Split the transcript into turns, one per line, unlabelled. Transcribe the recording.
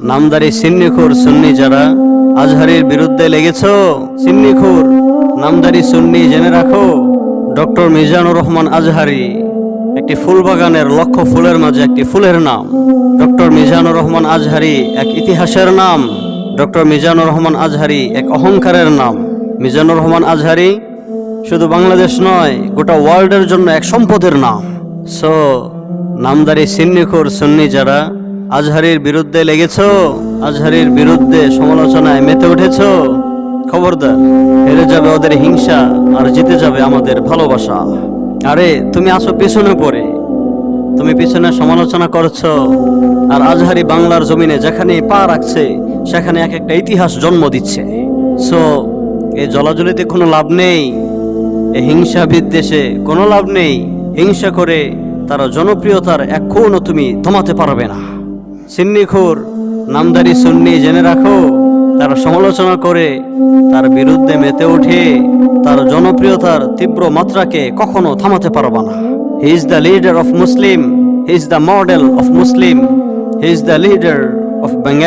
নামদারি সিন্নিখোর সুন্নি যারা আজহারির বিরুদ্ধে লেগেছো, সিন্নিখোর নামদারি সুন্নি জেনে রাখো, ডক্টর মিজানুর রহমান আজহারি একটি ফুল বাগানের লক্ষ ফুলের মাঝে একটি ফুলের নাম। ডক্টর মিজানুর রহমান আজহারি এক ইতিহাসের নাম। ডক্টর মিজানুর রহমান আজহারি এক অহংকারের নাম। মিজানুর রহমান আজহারি শুধু বাংলাদেশ নয়, গোটা ওয়ার্ল্ডের জন্য এক সম্পদের নাম। সো নামদারি সিন্নিখোর সুন্নি যারা আজহারির বিরুদ্ধে লেগেছো, আজহারির বিরুদ্ধে সমালোচনায় মেতে উঠেছো, খবরদার, হেরে যাবে ওদের হিংসা আর জিতে যাবে আমাদের ভালোবাসা। আরে তুমি আসো পিছনে পড়ে, তুমি পিছনে সমালোচনা করছো, আর আজহারি বাংলার জমিনে যেখানে পা রাখছে সেখানে এক একটা ইতিহাস জন্ম দিচ্ছে। সো এই জলাজলিতে কোনো লাভ নেই, এই হিংসা বিদ্বেষে কোনো লাভ নেই। হিংসা করে তার জনপ্রিয়তার এক কোণও তুমি থামাতে পারবে না। সিন্নিখোর নামদারি সুন্নি জেনে রাখো, তার সমালোচনা করে তার বিরুদ্ধে মেতে ওঠে, তার জনপ্রিয়তার তীব্র মাত্রাকে কখনো থামাতে পারবে না। He is the leader of Muslim, he is the model of Muslim, he is the leader of Bengal.